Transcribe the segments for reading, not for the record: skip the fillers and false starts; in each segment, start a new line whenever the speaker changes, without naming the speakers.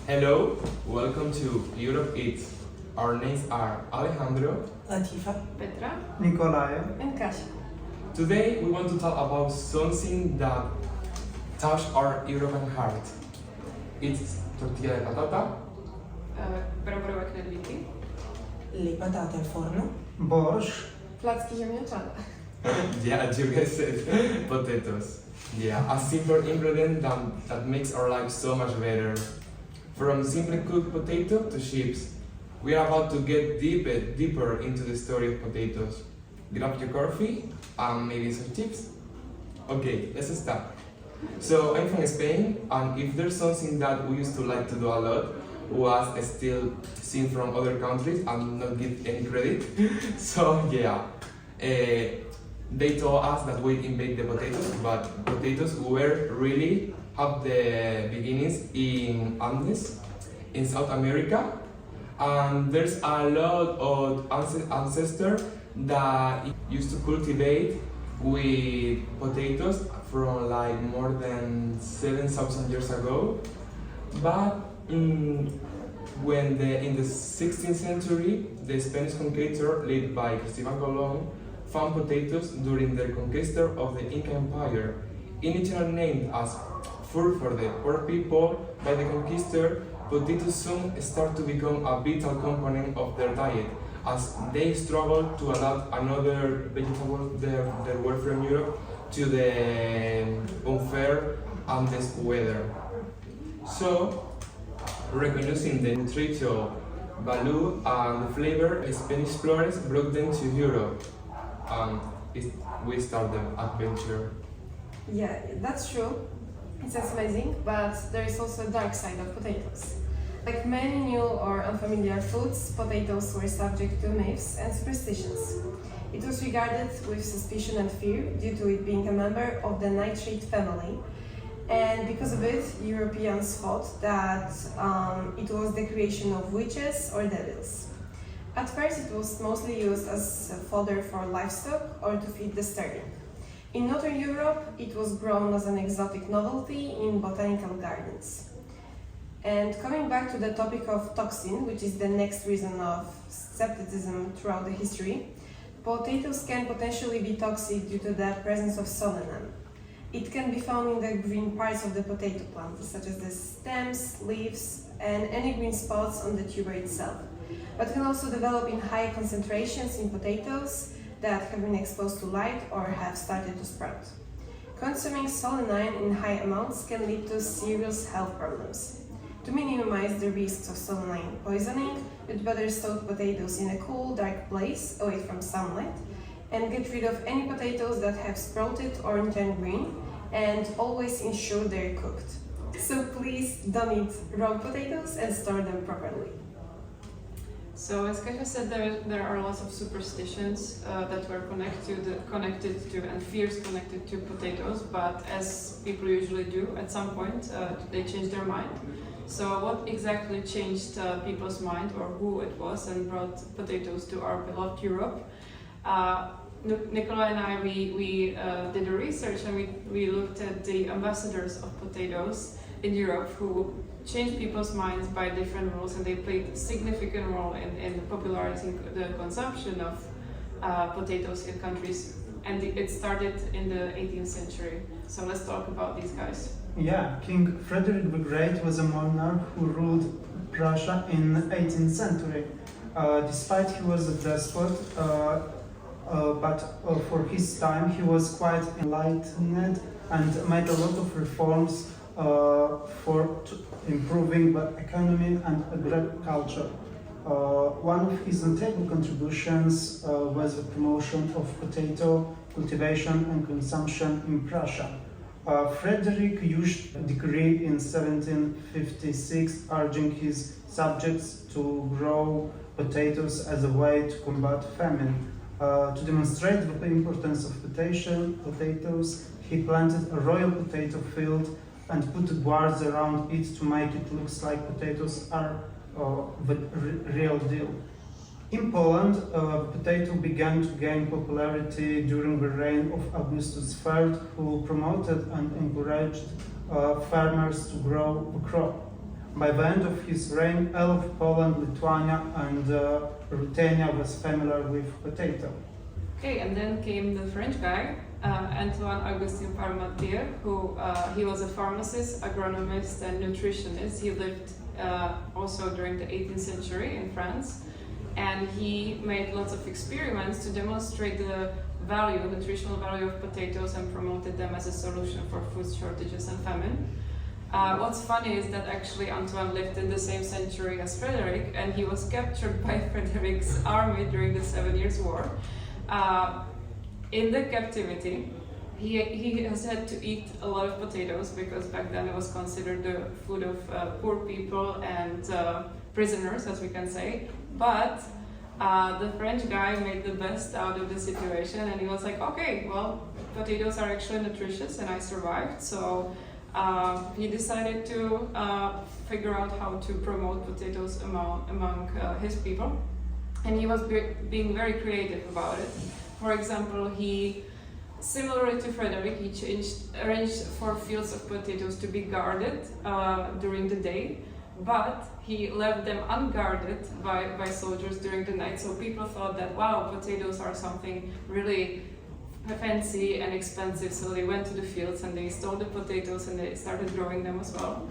Hello, welcome to Europe Eats. Our names are Alejandro,
Latifa,
Petra,
Nicolae.
and Kasia.
Today we want to talk about something that touched our European heart. It's tortilla de patata,
Brambowe knedliki,
le patate al forno,
Borsz.
placki ziemniaczane.
yeah, you guessed it, potatoes. Yeah, a simple ingredient that makes our life so much better. From simply cooked potato to chips, we are about to get deeper into the story of potatoes. Grab your coffee and maybe some chips. Okay, let's start. So I'm from Spain, and if there's something that we used to like to do a lot, was still seen from other countries and not give any credit. So yeah, they told us that we invade the potatoes, but potatoes were really have the beginnings in Andes, in South America, and there's a lot of ancestors that used to cultivate with potatoes from like more than 7,000 years ago. But when in the 16th century, the Spanish conquistador led by Cristobal Colon found potatoes during the conquista of the Inca Empire. Initially named as food for the poor people by the conquistador, potatoes soon start to become a vital component of their diet as they struggle to adapt another vegetable that were from Europe to the unfair Andes weather. So, recognizing the nutritional value and the flavor, Spanish explorers brought them to Europe, and we start the adventure.
Yeah, that's true. It sounds amazing, but there is also a dark side of potatoes. Like many new or unfamiliar foods, potatoes were subject to myths and superstitions. It was regarded with suspicion and fear due to it being a member of the nightshade family, and because of it, Europeans thought that it was the creation of witches or devils. At first, it was mostly used as fodder for livestock or to feed the starving. In Northern Europe, it was grown as an exotic novelty in botanical gardens. And coming back to the topic of toxin, which is the next reason of skepticism throughout the history, potatoes can potentially be toxic due to the presence of solanine. It can be found in the green parts of the potato plant, such as the stems, leaves, and any green spots on the tuber itself, but can also develop in high concentrations in potatoes that have been exposed to light or have started to sprout. Consuming solanine in high amounts can lead to serious health problems. To minimize the risks of solanine poisoning, you'd better soak potatoes in a cool, dark place away from sunlight and get rid of any potatoes that have sprouted or turned green, and always ensure they're cooked. So please don't eat raw potatoes and store them properly.
So as Kasia said, there are lots of superstitions that were connected to and fears connected to potatoes, but as people usually do, at some point they change their mind. So what exactly changed people's mind, or who it was, and brought potatoes to our beloved Europe? Nicola and I, we did a research, and we looked at the ambassadors of potatoes in Europe who changed people's minds by different rules, and they played a significant role in popularizing the consumption of potatoes in countries. And it started in the 18th century. So let's talk about these guys.
Yeah, King Frederick the Great was a monarch who ruled Prussia in the 18th century. Despite he was a despot, but for his time he was quite enlightened and made a lot of reforms for improving the economy and agriculture. One of his notable contributions was the promotion of potato cultivation and consumption in Prussia. Frederick issued a decree in 1756 urging his subjects to grow potatoes as a way to combat famine. To demonstrate the importance of potatoes, he planted a royal potato field and put guards around it to make it look like potatoes are the real deal. In Poland, potato began to gain popularity during the reign of Augustus III, who promoted and encouraged farmers to grow the crop. By the end of his reign, all of Poland, Lithuania, and Ruthenia was familiar with potato.
Okay, and then came the French guy, Antoine Augustin Parmentier, who he was a pharmacist, agronomist, and nutritionist. He lived also during the 18th century in France, and he made lots of experiments to demonstrate the nutritional value of potatoes, and promoted them as a solution for food shortages and famine. What's funny is that actually Antoine lived in the same century as Frederick, and he was captured by Frederick's army during the 7 Years' War. In the captivity, he has had to eat a lot of potatoes, because back then it was considered the food of poor people and prisoners, as we can say. But the French guy made the best out of the situation, and he was like, okay, well, potatoes are actually nutritious and I survived, so he decided to figure out how to promote potatoes among his people, and he was being very creative about it. For example, he, similarly to Frederick, he arranged for fields of potatoes to be guarded during the day, but he left them unguarded by soldiers during the night, so people thought that, wow, potatoes are something really fancy and expensive, so they went to the fields and they stole the potatoes and they started growing them as well.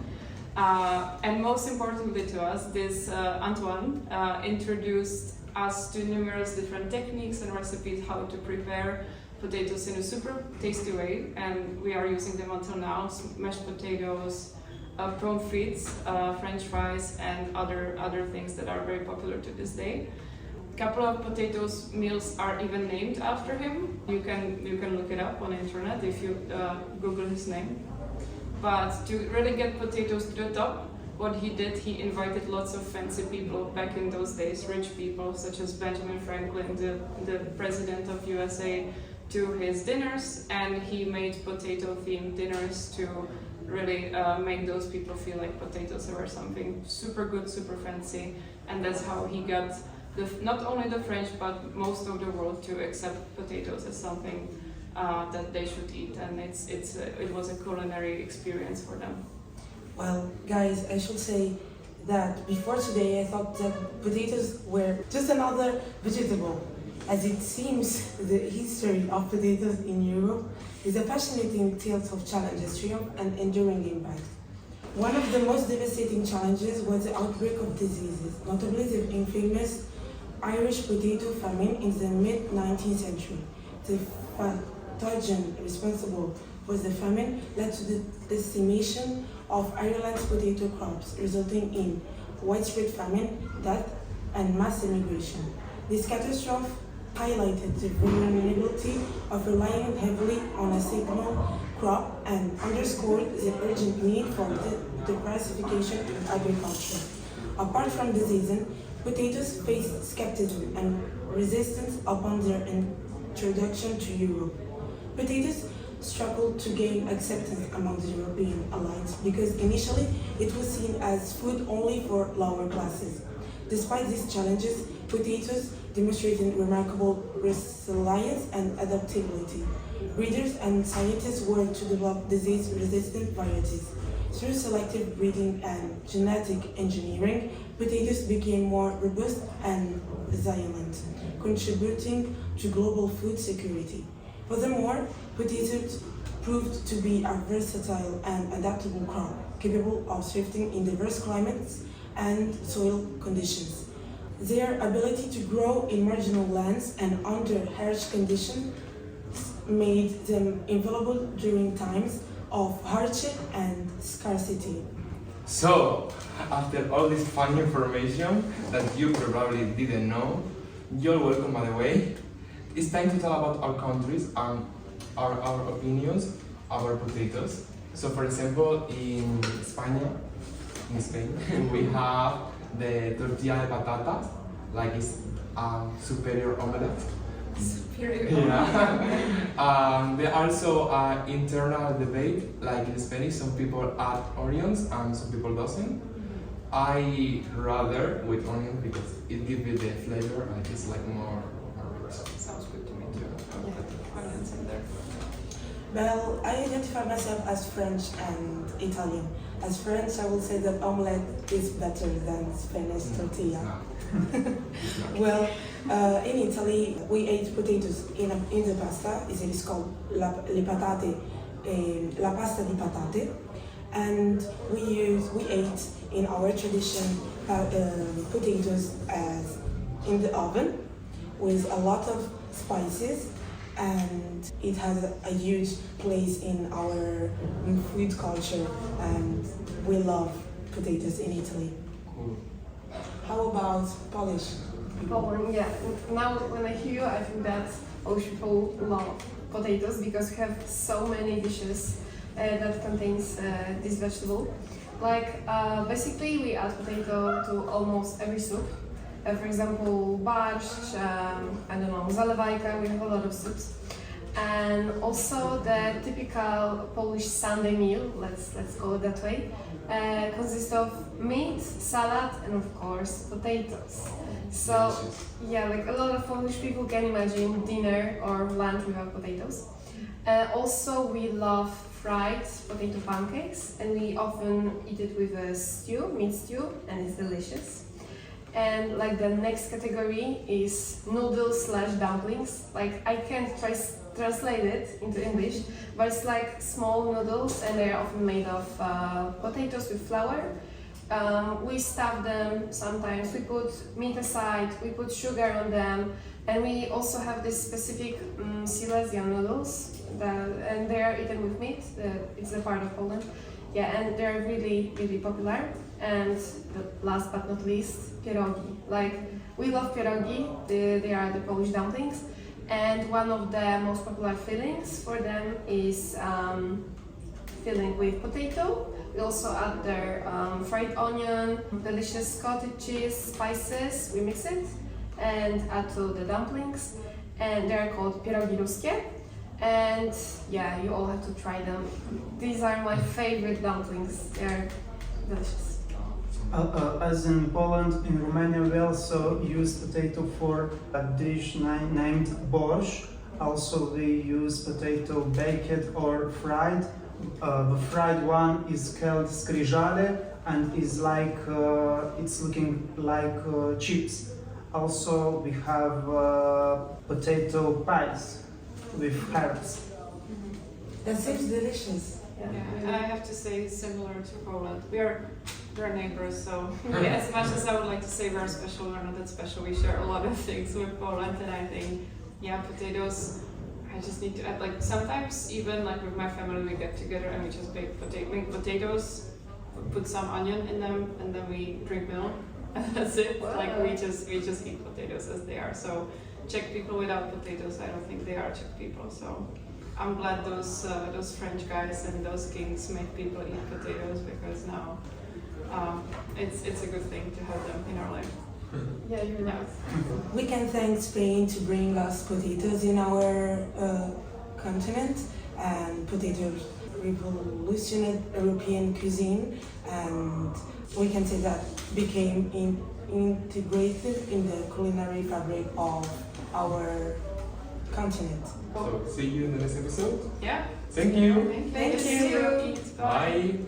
And most importantly to us, this Antoine introduced us to numerous different techniques and recipes how to prepare potatoes in a super tasty way, and we are using them until now. Mashed potatoes, prawn frites, French fries, and other things that are very popular to this day. Couple of potatoes meals are even named after him. You can look it up on the internet if you Google his name. But to really get potatoes to the top, what he did, he invited lots of fancy people back in those days, rich people such as Benjamin Franklin, the president of USA, to his dinners, and he made potato-themed dinners to really make those people feel like potatoes were something super good, super fancy, and that's how he got not only the French but most of the world to accept potatoes as something that they should eat, and it was a culinary experience for them.
Well, guys, I should say that before today I thought that potatoes were just another vegetable. As it seems, the history of potatoes in Europe is a fascinating tale of challenges, triumph, and enduring impact. One of the most devastating challenges was the outbreak of diseases, notably the infamous Irish potato famine in the mid-19th century. The pathogen responsible for the famine led to the decimation of Ireland's potato crops, resulting in widespread famine, death, and mass immigration. This catastrophe highlighted the vulnerability of relying heavily on a single crop and underscored the urgent need for diversification in agriculture. Apart from the season, potatoes faced skepticism and resistance upon their introduction to Europe. Potatoes struggled to gain acceptance among the European allies because initially it was seen as food only for lower classes. Despite these challenges, potatoes demonstrated remarkable resilience and adaptability. Breeders and scientists worked to develop disease-resistant varieties. Through selective breeding and genetic engineering, potatoes became more robust and resilient, contributing to global food security. Furthermore, potatoes proved to be a versatile and adaptable crop, capable of thriving in diverse climates and soil conditions. Their ability to grow in marginal lands and under harsh conditions made them invaluable during times of hardship and scarcity.
So, after all this fun information that you probably didn't know, you're welcome by the way. It's time to talk about our countries and our opinions about potatoes. So for example, in Spain, we have the tortilla de patatas, like it's a superior omelette.
Superior.
Yeah. There also internal debate, like in Spanish, some people add onions and some people doesn't. I rather with onions because it gives you the flavor and it's like more rich.
Sounds good to me too. I'll put onions in there.
Well, I identify myself as French and Italian. As French, I will say that omelette is better than Spanish tortilla.
It's not.
Well, in Italy, we ate potatoes in the pasta. It is called le patate, la pasta di patate, and we ate in our tradition potatoes as in the oven with a lot of spices, and it has a huge place in our food culture, and we love potatoes in Italy.
Cool.
How about Polish?
Poland, yeah. Now when I hear you, I think that Polish people love potatoes because we have so many dishes that contains this vegetable. Like basically we add potato to almost every soup. For example, barszcz, I don't know, zalewajka, we have a lot of soups. And also the typical Polish Sunday meal, let's call it that way, consists of meat, salad, and of course potatoes. So
Delicious.
yeah, like a lot of Polish people can imagine dinner or lunch without potatoes. Also, we love fried potato pancakes, and we often eat it with a stew, meat stew, and it's delicious. And like the next category is noodles / dumplings. Like I can't translate it into English, but it's like small noodles, and they are often made of potatoes with flour. We stuff them sometimes, we put meat aside, we put sugar on them, and we also have this specific Silesian noodles, and they are eaten with meat. It's a part of Poland. Yeah, and they're really, really popular. And last but not least, pierogi. Like, we love pierogi, they are the Polish dumplings, and one of the most popular fillings for them is filling with potato. We also add their fried onion, delicious cottage cheese, spices, we mix it and add to the dumplings, and they're called pierogi ruskie. And yeah, you all have to try them. These are my favorite dumplings, they're delicious.
As in Poland, in Romania we also use potato for a dish named borscht. Also we use potato baked or fried. The fried one is called skrijale and is like it's looking like chips. Also we have potato pies with herbs.
That seems delicious.
Yeah.
Yeah, I have to say similar to Poland. We're neighbors, so yeah, as much as I would like to say we're special, we're not that special. We share a lot of things with Poland, and I think, yeah, potatoes, I just need to add, like, sometimes even like with my family we get together and we just make potatoes, put some onion in them, and then we drink milk, and that's it.
Wow.
Like we just eat potatoes as they are. So Czech people without potatoes, I don't think they are Czech people. So I'm glad those French guys and those kings make people eat potatoes, because now it's a good thing to have them in our life.
Yeah, you're right.
We can thank Spain to bring us potatoes in our continent, and potatoes revolutionized European cuisine, and we can say that became integrated in the culinary fabric of our continent.
So see you in the next episode.
Yeah.
Thank you.
Thank you.
Thank you.
Bye.
Bye.